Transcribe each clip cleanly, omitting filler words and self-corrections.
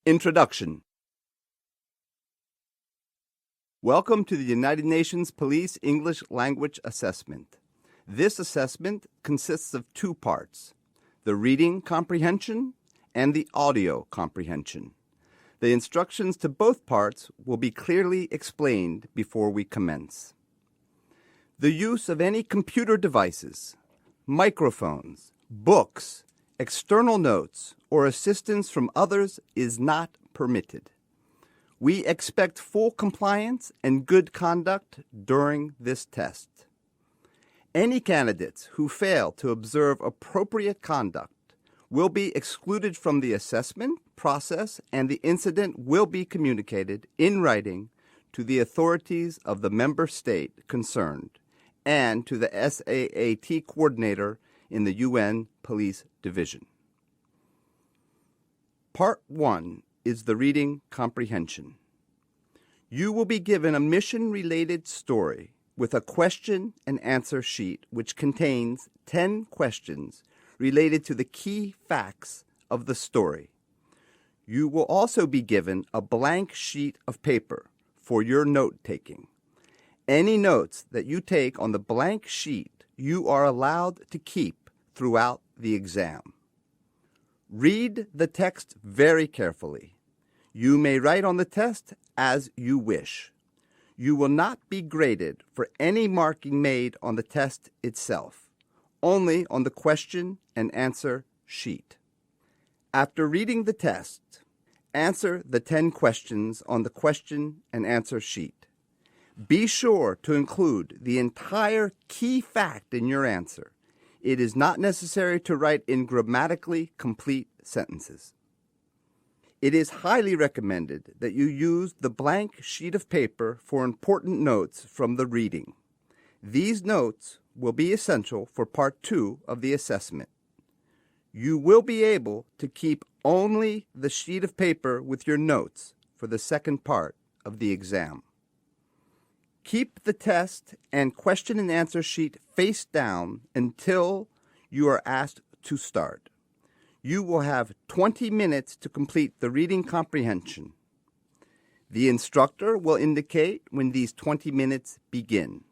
Introduction. Welcome to the United Nations Police English Language Assessment. This assessment consists of two parts, the reading comprehension and the audio comprehension. The instructions to both parts will be clearly explained before we commence. The use of any computer devices, microphones, books, external notes, or assistance from others is not permitted. We expect full compliance and good conduct during this test. Any candidates who fail to observe appropriate conduct will be excluded from the assessment process, and the incident will be communicated in writing to the authorities of the member state concerned and to the SAAT coordinator in the UN Police Division. Part 1 is the reading comprehension. You will be given a mission-related story with a question and answer sheet which contains 10 questions related to the key facts of the story. You will also be given a blank sheet of paper for your note-taking. Any notes that you take on the blank sheet you are allowed to keep throughout the exam. Read the text very carefully. You may write on the test as you wish. You will not be graded for any marking made on the test itself, only on the question and answer sheet. After reading the test, answer the 10 questions on the question and answer sheet. Be sure to include the entire key fact in your answer. It is not necessary to write in grammatically complete sentences. It is highly recommended that you use the blank sheet of paper for important notes from the reading. These notes will be essential for Part 2 of the assessment. You will be able to keep only the sheet of paper with your notes for the second part of the exam. Keep the test and question and answer sheet face down until you are asked to start. You will have 20 minutes to complete the reading comprehension. The instructor will indicate when these 20 minutes begin.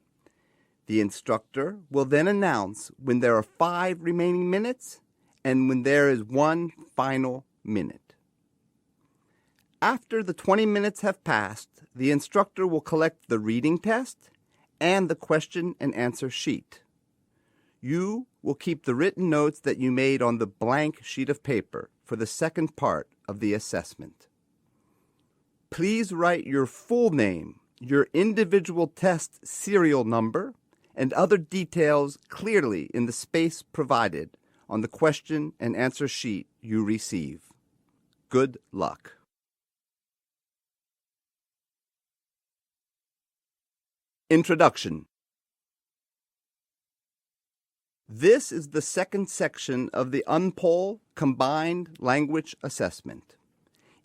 The instructor will then announce when there are 5 remaining minutes and when there is 1 final minute. After the 20 minutes have passed, the instructor will collect the reading test and the question and answer sheet. You will keep the written notes that you made on the blank sheet of paper for the second part of the assessment. Please write your full name, your individual test serial number, and other details clearly in the space provided on the question and answer sheet you receive. Good luck. Introduction. This is the second section of the UNPOL Combined Language Assessment.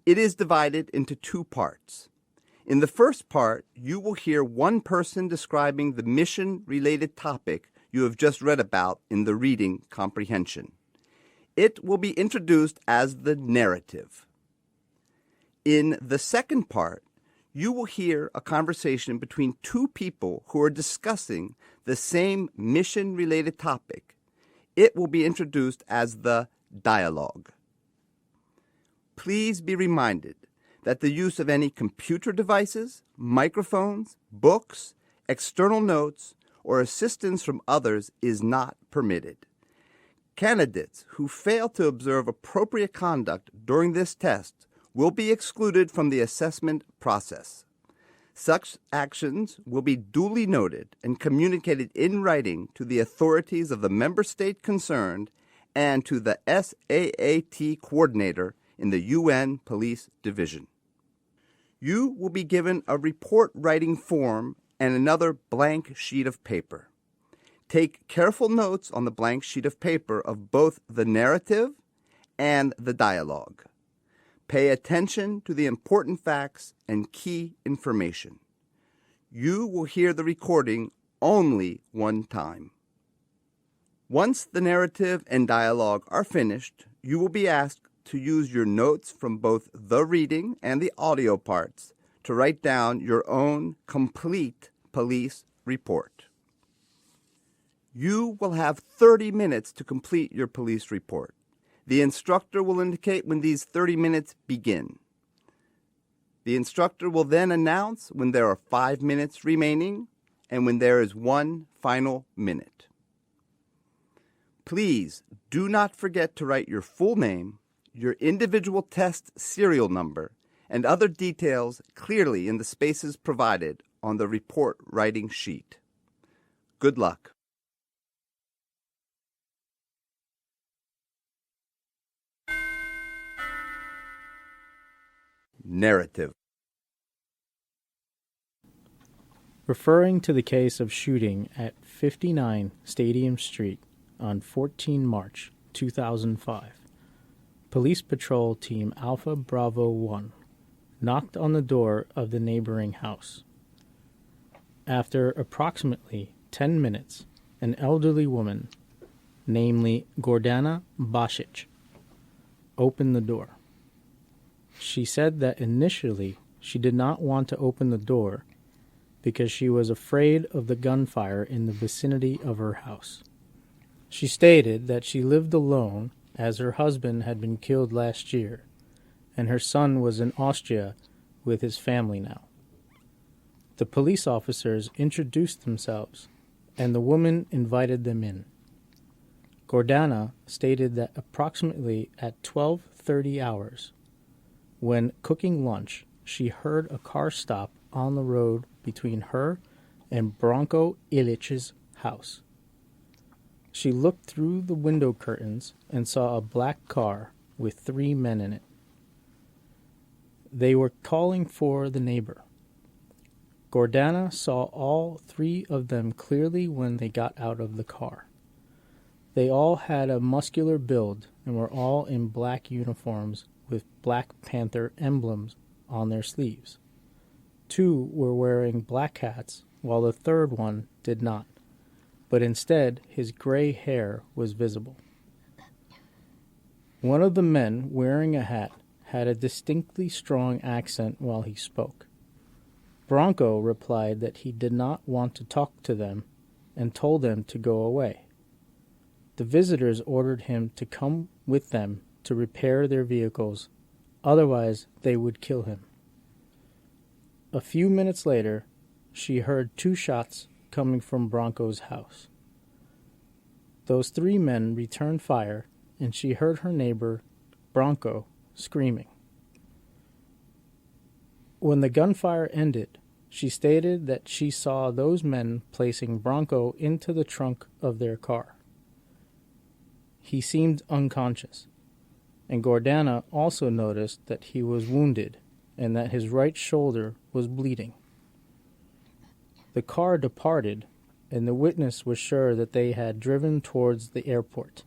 It is divided into 2 parts. In the first part, you will hear one person describing the mission-related topic you have just read about in the reading comprehension. It will be introduced as the narrative. In the second part, you will hear a conversation between 2 people who are discussing the same mission-related topic. It will be introduced as the dialogue. Please be reminded that the use of any computer devices, microphones, books, external notes, or assistance from others is not permitted. Candidates who fail to observe appropriate conduct during this test will be excluded from the assessment process. Such actions will be duly noted and communicated in writing to the authorities of the member state concerned and to the SAAT coordinator in the UN Police Division. You will be given a report writing form and another blank sheet of paper. Take careful notes on the blank sheet of paper of both the narrative and the dialogue. Pay attention to the important facts and key information. You will hear the recording only one time. Once the narrative and dialogue are finished, you will be asked to use your notes from both the reading and the audio parts to write down your own complete police report. You will have 30 minutes to complete your police report. The instructor will indicate when these 30 minutes begin. The instructor will then announce when there are 5 minutes remaining and when there is 1 final minute. Please do not forget to write your full name, your individual test serial number, and other details clearly in the spaces provided on the report writing sheet. Good luck. Narrative. Referring to the case of shooting at 59 Stadium Street on 14 March 2005, Police Patrol Team Alpha Bravo 1 knocked on the door of the neighboring house. After approximately 10 minutes, an elderly woman, namely Gordana Basic, opened the door. She said that initially she did not want to open the door because she was afraid of the gunfire in the vicinity of her house. She stated that she lived alone as her husband had been killed last year, and her son was in Austria with his family now. The police officers introduced themselves, and the woman invited them in. Gordana stated that approximately at 12:30 hours, when cooking lunch, she heard a car stop on the road between her and Branko Ilić's house. She looked through the window curtains and saw a black car with 3 men in it. They were calling for the neighbor. Gordana saw all 3 of them clearly when they got out of the car. They all had a muscular build and were all in black uniforms with Black Panther emblems on their sleeves. 2 were wearing black hats, while the third one did not, but instead his gray hair was visible. One of the men wearing a hat had a distinctly strong accent while he spoke. Branko replied that he did not want to talk to them and told them to go away. The visitors ordered him to come with them to repair their vehicles, otherwise they would kill him. A few minutes later, she heard 2 shots coming from Branko's house. Those 3 men returned fire, and she heard her neighbor, Branko, screaming. When the gunfire ended, she stated that she saw those men placing Branko into the trunk of their car. He seemed unconscious, and Gordana also noticed that he was wounded and that his right shoulder was bleeding. The car departed, and the witness was sure that they had driven towards the airport.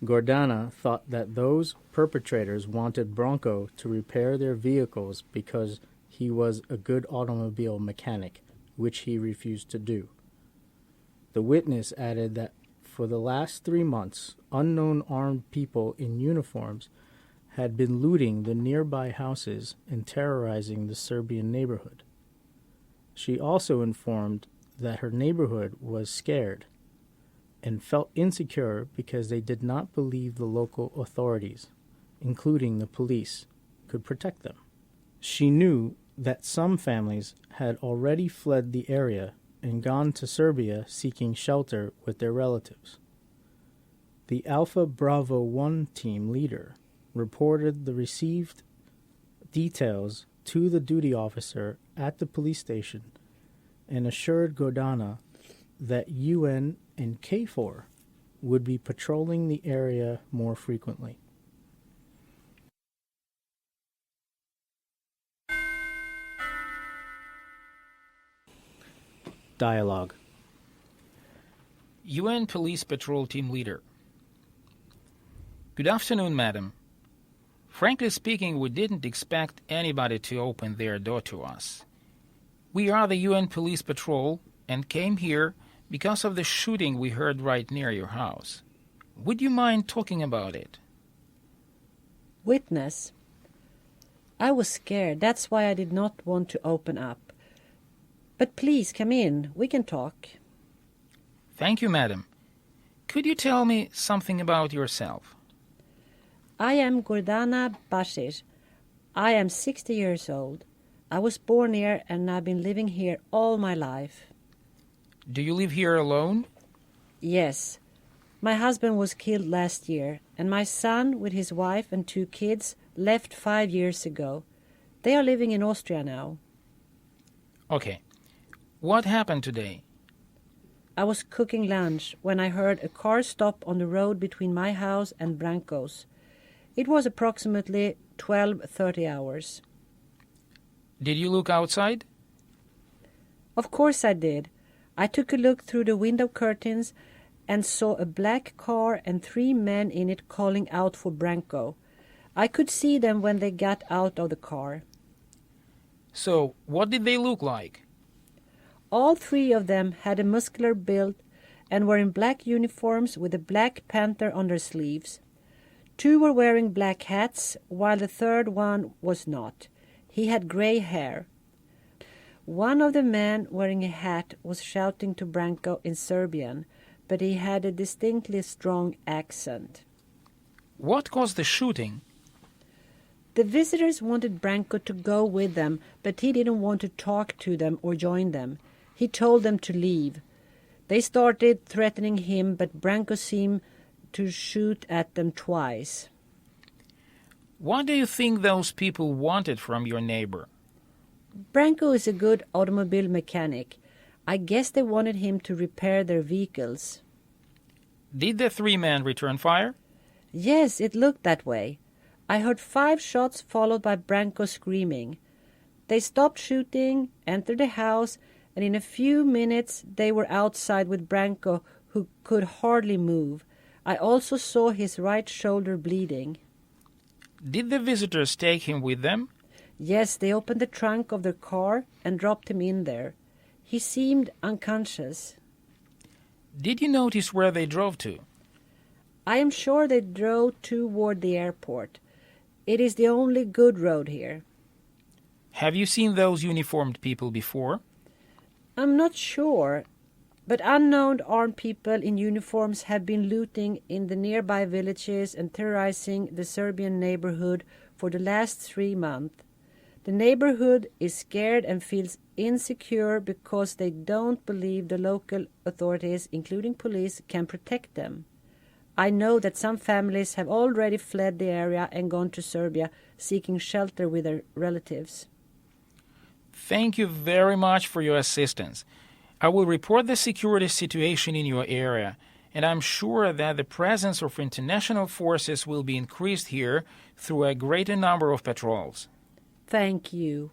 Gordana thought that those perpetrators wanted Branko to repair their vehicles because he was a good automobile mechanic, which he refused to do. The witness added that for the last 3 months, unknown armed people in uniforms had been looting the nearby houses and terrorizing the Serbian neighborhood. She also informed that her neighborhood was scared and felt insecure because they did not believe the local authorities, including the police, could protect them. She knew that some families had already fled the area and gone to Serbia seeking shelter with their relatives. The Alpha Bravo 1 team leader reported the received details to the duty officer at the police station and assured Gordana that UN and KFOR would be patrolling the area more frequently. Dialogue. UN Police Patrol Team Leader. Good afternoon, madam. Frankly speaking, we didn't expect anybody to open their door to us. We are the UN Police Patrol and came here because of the shooting we heard right near your house. Would you mind talking about it? Witness. I was scared. That's why I did not want to open up. But please come in. We can talk. Thank you, madam. Could you tell me something about yourself? I am Gordana Bashir. I am 60 years old. I was born here and I've been living here all my life. Do you live here alone? Yes. My husband was killed last year, and my son, with his wife and 2 kids, left 5 years ago. They are living in Austria now. Okay. What happened today? I was cooking lunch when I heard a car stop on the road between my house and Branko's. It was approximately 12:30 hours. Did you look outside? Of course I did. I took a look through the window curtains and saw a black car and 3 men in it calling out for Branko. I could see them when they got out of the car. So, what did they look like? All 3 of them had a muscular build and were in black uniforms with a black panther on their sleeves. 2 were wearing black hats, while the third one was not. He had grey hair. One of the men wearing a hat was shouting to Branko in Serbian, but he had a distinctly strong accent. What caused the shooting? The visitors wanted Branko to go with them, but he didn't want to talk to them or join them. He told them to leave. They started threatening him, but Branko seemed to shoot at them twice. What do you think those people wanted from your neighbor? Branko is a good automobile mechanic. I guess they wanted him to repair their vehicles. Did the 3 men return fire? Yes, it looked that way. I heard 5 shots followed by Branko screaming. They stopped shooting, entered the house, and in a few minutes they were outside with Branko, who could hardly move. I also saw his right shoulder bleeding. Did the visitors take him with them? Yes, they opened the trunk of their car and dropped him in there. He seemed unconscious. Did you notice where they drove to? I am sure they drove toward the airport. It is the only good road here. Have you seen those uniformed people before? I'm not sure, but unknown armed people in uniforms have been looting in the nearby villages and terrorizing the Serbian neighborhood for the last 3 months. The neighborhood is scared and feels insecure because they don't believe the local authorities, including police, can protect them. I know that some families have already fled the area and gone to Serbia seeking shelter with their relatives. Thank you very much for your assistance. I will report the security situation in your area, and I'm sure that the presence of international forces will be increased here through a greater number of patrols. Thank you.